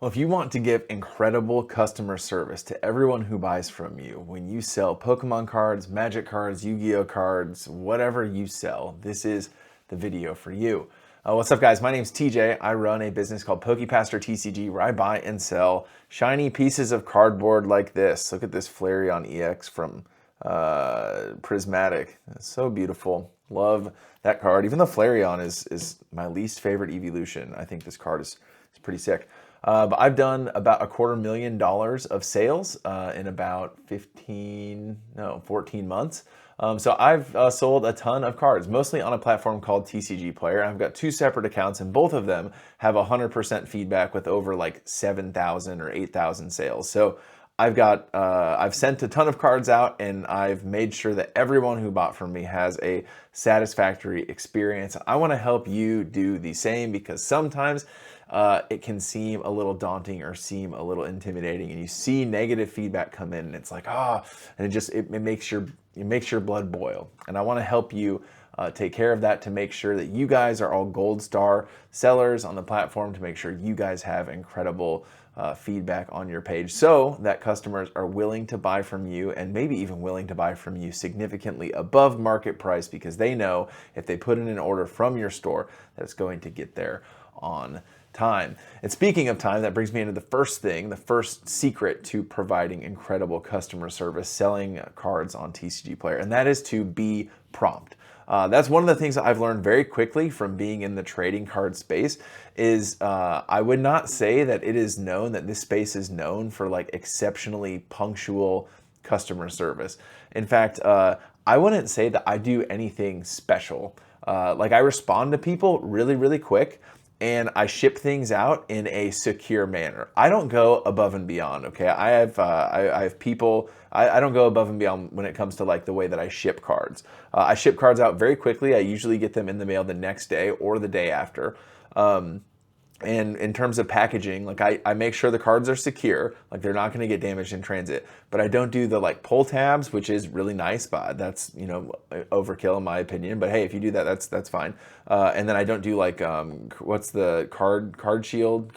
Well, if you want to give incredible customer service to everyone who buys from you, when you sell Pokemon cards, Magic cards, Yu-Gi-Oh cards, whatever you sell, this is the video for you. What's up, guys? My name's TJ. I run a business called PokePaster TCG where I buy and sell shiny pieces of cardboard like this. Look at this Flareon EX from Prismatic. It's so beautiful. Love that card. Even though Flareon is my least favorite evolution, I think this card is pretty sick. But I've done about $250,000 of sales in about 14 months. So I've sold a ton of cards, mostly on a platform called TCGPlayer. I've got two separate accounts, and both of them have 100% feedback with over like 7,000 or 8,000 sales. So I've sent a ton of cards out, and I've made sure that everyone who bought from me has a satisfactory experience. I want to help you do the same because sometimes it can seem a little daunting or seem a little intimidating, and you see negative feedback come in, and it's like, and it makes your blood boil. And I want to help you take care of that to make sure that you guys are all gold star sellers on the platform, to make sure you guys have incredible feedback on your page, so that customers are willing to buy from you, and maybe even willing to buy from you significantly above market price, because they know if they put in an order from your store that it's going to get there on time. And speaking of time, that brings me into the first secret to providing incredible customer service, selling cards on TCGPlayer, and that is to be prompt. That's one of the things that I've learned very quickly from being in the trading card space is I would not say that it is known that this space is known for like exceptionally punctual customer service. In fact, I wouldn't say that I do anything special. Like I respond to people really, really quick, and I ship things out in a secure manner. I don't go above and beyond, okay? I have people, I don't go above and beyond when it comes to like the way that I ship cards. I ship cards out very quickly. I usually get them in the mail the next day or the day after. And in terms of packaging, like I make sure the cards are secure, like they're not gonna get damaged in transit, but I don't do the like pull tabs, which is really nice, but that's, overkill in my opinion. But hey, if you do that, that's fine. And then I don't do like, what's the card shield,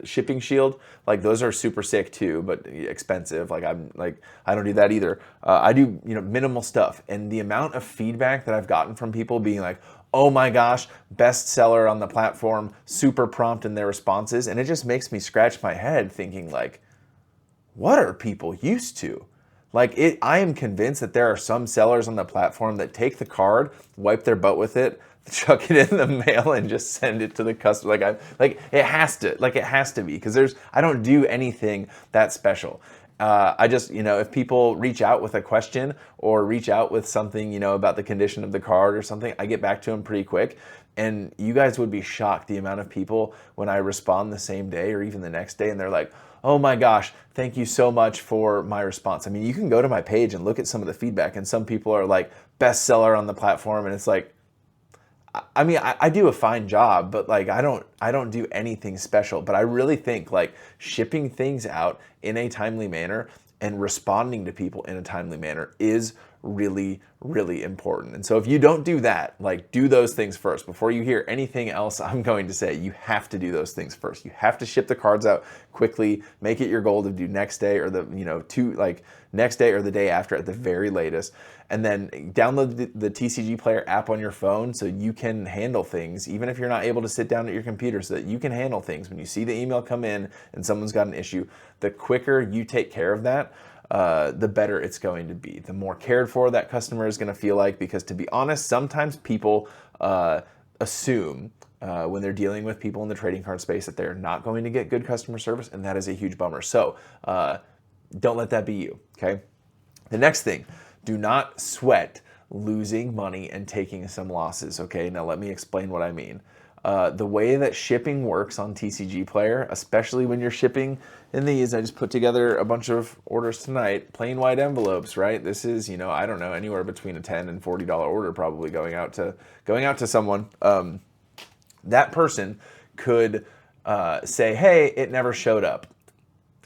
shipping shield. Like those are super sick too, but expensive. I don't do that either. I do, minimal stuff. And the amount of feedback that I've gotten from people being like, oh my gosh, best seller on the platform, super prompt in their responses. And it just makes me scratch my head thinking like, what are people used to? I am convinced that there are some sellers on the platform that take the card, wipe their butt with it, chuck it in the mail, and just send it to the customer. It has to be, because I don't do anything that special. I just, if people reach out with a question or reach out with something, about the condition of the card or something, I get back to them pretty quick. And you guys would be shocked the amount of people when I respond the same day or even the next day, and they're like, oh my gosh, thank you so much for my response. I mean, you can go to my page and look at some of the feedback, and some people are like bestseller on the platform, and it's like, I mean, I do a fine job, but like I don't do anything special. But I really think like shipping things out in a timely manner and responding to people in a timely manner is really, really important. And so if you don't do that, like do those things first. Before you hear anything else I'm going to say, you have to do those things first. You have to ship the cards out quickly. Make it your goal to do next day, or next day or the day after at the very latest. And then download the TCGPlayer app on your phone so you can handle things, even if you're not able to sit down at your computer, so that you can handle things. When you see the email come in and someone's got an issue, the quicker you take care of that, the better it's going to be. The more cared for that customer is going to feel like, because to be honest, sometimes people assume when they're dealing with people in the trading card space that they're not going to get good customer service, and that is a huge bummer. So don't let that be you, okay? The next thing, do not sweat losing money and taking some losses, okay? Now let me explain what I mean. The way that shipping works on TCGPlayer, especially when you're shipping in these, I just put together a bunch of orders tonight, plain white envelopes, right? This is, I don't know, anywhere between a $10 and $40 order probably going out to someone. That person could say, hey, it never showed up.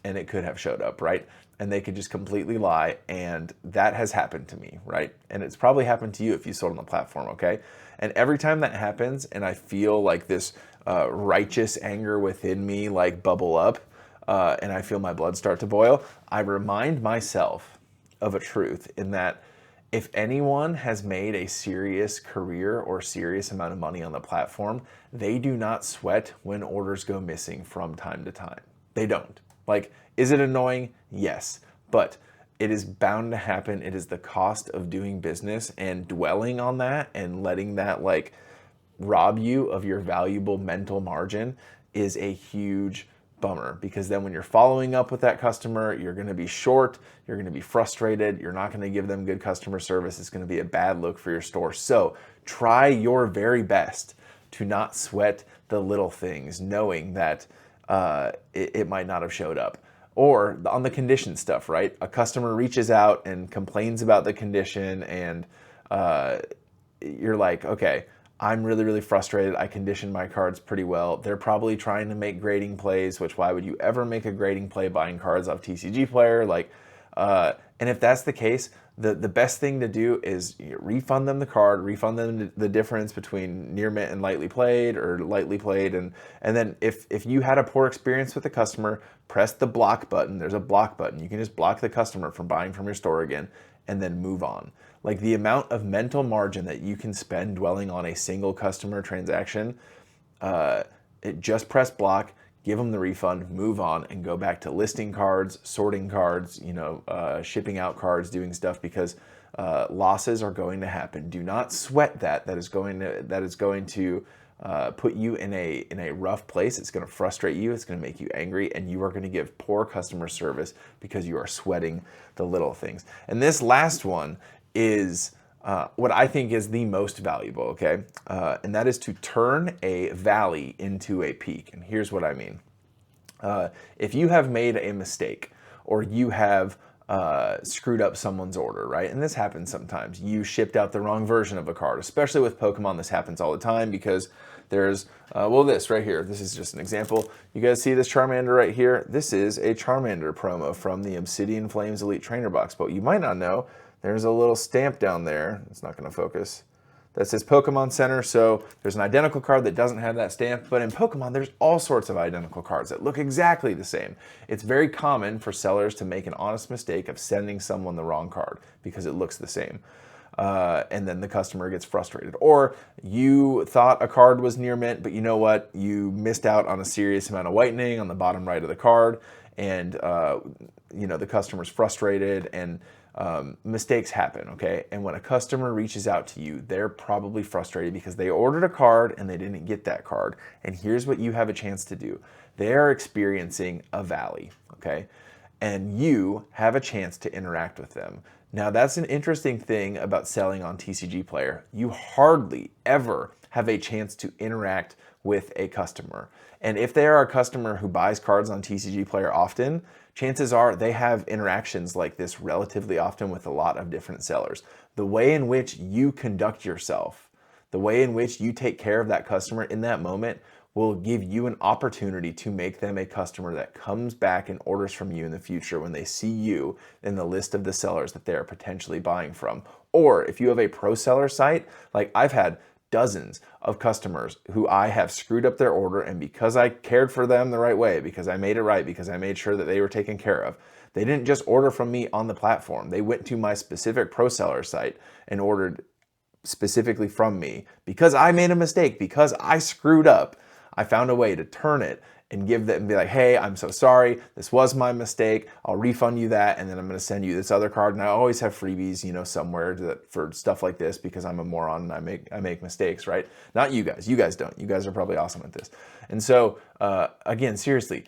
And it could have showed up, right? And they could just completely lie, and that has happened to me, right? And it's probably happened to you if you sold on the platform, okay? And every time that happens, and I feel like this righteous anger within me like bubble up, and I feel my blood start to boil, I remind myself of a truth in that if anyone has made a serious career or serious amount of money on the platform, they do not sweat when orders go missing from time to time. They don't. Like, is it annoying? Yes. But it is bound to happen. It is the cost of doing business, and dwelling on that and letting that like rob you of your valuable mental margin is a huge bummer, because then when you're following up with that customer, you're going to be short, you're going to be frustrated, you're not going to give them good customer service, it's going to be a bad look for your store. So try your very best to not sweat the little things, knowing that it might not have showed up. Or on the condition stuff, right? A customer reaches out and complains about the condition, and you're like, okay, I'm really, really frustrated. I conditioned my cards pretty well. They're probably trying to make grading plays, which why would you ever make a grading play buying cards off TCGPlayer? Like, and if that's the case, the best thing to do is refund them the card, refund them the difference between near mint and lightly played, or lightly played, and then if you had a poor experience with the customer, press the block button. There's a block button. You can just block the customer from buying from your store again, and then move on. Like, the amount of mental margin that you can spend dwelling on a single customer transaction, just press block, give them the refund, move on, and go back to listing cards, sorting cards, shipping out cards, doing stuff, because losses are going to happen. Do not sweat that. That is going to put you in a rough place. It's going to frustrate you. It's going to make you angry, and you are going to give poor customer service because you are sweating the little things. And this last one is what I think is the most valuable, okay? And that is to turn a valley into a peak. And here's what I mean. If you have made a mistake, or you have screwed up someone's order, right? And this happens sometimes. You shipped out the wrong version of a card, especially with Pokemon. This happens all the time, because there's, this right here. This is just an example. You guys see this Charmander right here? This is a Charmander promo from the Obsidian Flames Elite Trainer Box. But you might not know, there's a little stamp down there. It's not going to focus. That says Pokemon Center. So there's an identical card that doesn't have that stamp. But in Pokemon, there's all sorts of identical cards that look exactly the same. It's very common for sellers to make an honest mistake of sending someone the wrong card because it looks the same. And then the customer gets frustrated. Or you thought a card was near mint, but you know what? You missed out on a serious amount of whitening on the bottom right of the card. And, the customer's frustrated, and mistakes happen, okay? And when a customer reaches out to you, they're probably frustrated because they ordered a card and they didn't get that card. And here's what you have a chance to do. They are experiencing a valley, okay? And you have a chance to interact with them. Now, that's an interesting thing about selling on TCGPlayer. You hardly ever have a chance to interact with a customer. And if they are a customer who buys cards on TCGPlayer often, chances are they have interactions like this relatively often with a lot of different sellers. The way in which you conduct yourself, the way in which you take care of that customer in that moment, will give you an opportunity to make them a customer that comes back and orders from you in the future when they see you in the list of the sellers that they're potentially buying from. Or if you have a pro seller site, like I've had dozens of customers who I have screwed up their order, and because I cared for them the right way, because I made it right, because I made sure that they were taken care of, they didn't just order from me on the platform. They went to my specific pro seller site and ordered specifically from me because I made a mistake, because I screwed up. I found a way to turn it and give them, and be like, hey, I'm so sorry. This was my mistake. I'll refund you that, and then I'm going to send you this other card. And I always have freebies, somewhere for stuff like this, because I'm a moron and I make mistakes, right? Not you guys. You guys don't. You guys are probably awesome at this. And so, again, seriously,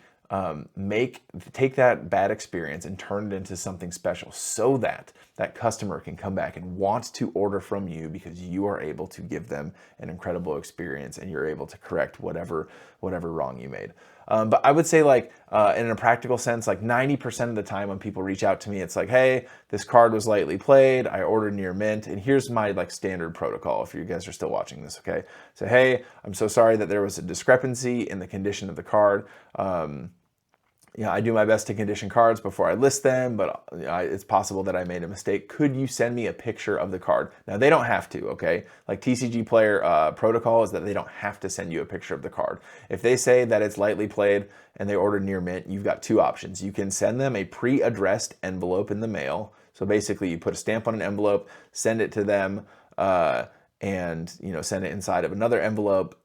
take that bad experience and turn it into something special, so that that customer can come back and want to order from you, because you are able to give them an incredible experience, and you're able to correct whatever wrong you made. But I would say, in a practical sense, 90% of the time when people reach out to me, it's like, hey, this card was lightly played. I ordered near mint, and here's my standard protocol if you guys are still watching this, okay? So, hey, I'm so sorry that there was a discrepancy in the condition of the card. I do my best to condition cards before I list them, but it's possible that I made a mistake. Could you send me a picture of the card? Now, they don't have to, okay? Like TCGPlayer protocol is that they don't have to send you a picture of the card. If they say that it's lightly played and they ordered near mint, you've got two options. You can send them a pre-addressed envelope in the mail. So basically you put a stamp on an envelope, send it to them, and send it inside of another envelope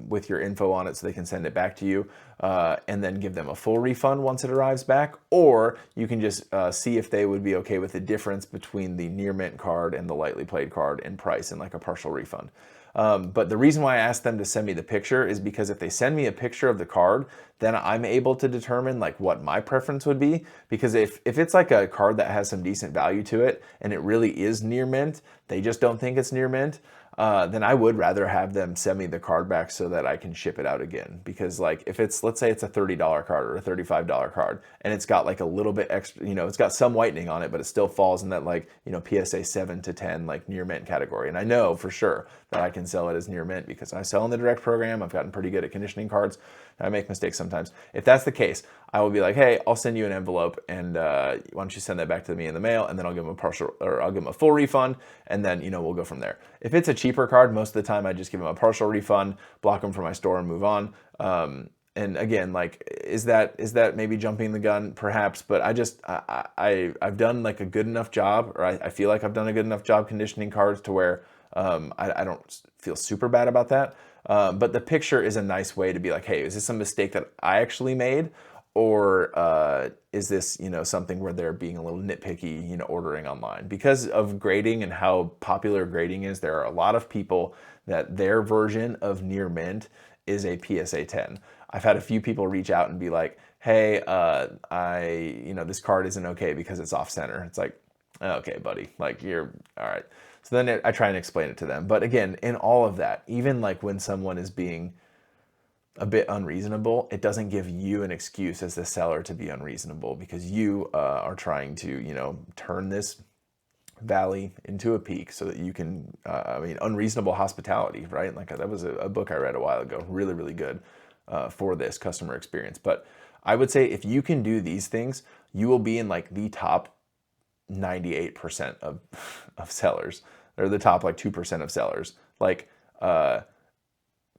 with your info on it so they can send it back to you, and then give them a full refund once it arrives back. Or you can just see if they would be okay with the difference between the near mint card and the lightly played card in price and like a partial refund. But the reason why I asked them to send me the picture is because if they send me a picture of the card, then I'm able to determine like what my preference would be. Because if it's like a card that has some decent value to it and it really is near mint, they just don't think it's near mint, then I would rather have them send me the card back so that I can ship it out again. Because like if it's, let's say it's a $30 card or a $35 card and it's got like a little bit extra, it's got some whitening on it, but it still falls in that like, PSA 7 to 10 like near mint category. And I know for sure that I can sell it as near mint because I sell in the direct program. I've gotten pretty good at conditioning cards. I make mistakes sometimes. If that's the case, I will be like, hey, I'll send you an envelope and why don't you send that back to me in the mail, and then I'll give them a partial, or I'll give them a full refund, and then we'll go from there. If it's a cheaper card, most of the time I just give them a partial refund, block them from my store, and move on. And again, like, is that maybe jumping the gun? Perhaps, but I've done like a good enough job, or I feel like I've done a good enough job conditioning cards to where I don't feel super bad about that. But the picture is a nice way to be like, hey, is this a mistake that I actually made? Or is this, something where they're being a little nitpicky, ordering online? Because of grading and how popular grading is, there are a lot of people that their version of near mint is a PSA 10. I've had a few people reach out and be like, hey, this card isn't okay because it's off center. It's like, okay, buddy, like you're all right. So then I try and explain it to them. But again, in all of that, even like when someone is being a bit unreasonable, it doesn't give you an excuse as the seller to be unreasonable, because you are trying to, turn this valley into a peak so that you can, unreasonable hospitality, right? Like that was a book I read a while ago, really, really good for this customer experience. But I would say if you can do these things, you will be in like the top 98% of sellers, or the top like 2% of sellers. Like,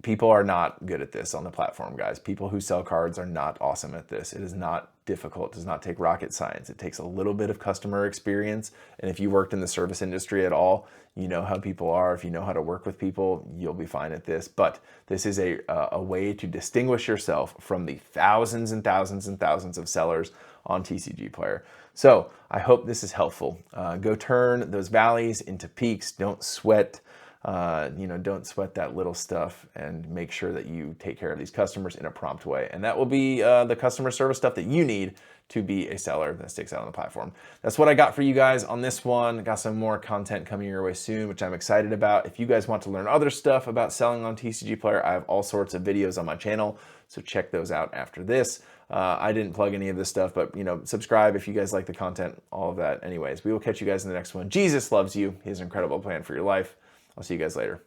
people are not good at this on the platform, guys. People who sell cards are not awesome at this. It is not difficult. It does not take rocket science. It takes a little bit of customer experience. And if you worked in the service industry at all, you know how people are. If you know how to work with people, you'll be fine at this. But this is a way to distinguish yourself from the thousands and thousands and thousands of sellers on TCGPlayer. So I hope this is helpful. Go turn those valleys into peaks. Don't sweat. Don't sweat that little stuff, and make sure that you take care of these customers in a prompt way. And that will be the customer service stuff that you need to be a seller that sticks out on the platform. That's what I got for you guys on this one. Got some more content coming your way soon, which I'm excited about. If you guys want to learn other stuff about selling on TCGPlayer, I have all sorts of videos on my channel, so check those out after this. I didn't plug any of this stuff, but subscribe if you guys like the content, all of that. Anyways, we will catch you guys in the next one. Jesus loves you. He has an incredible plan for your life. I'll see you guys later.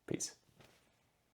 Peace.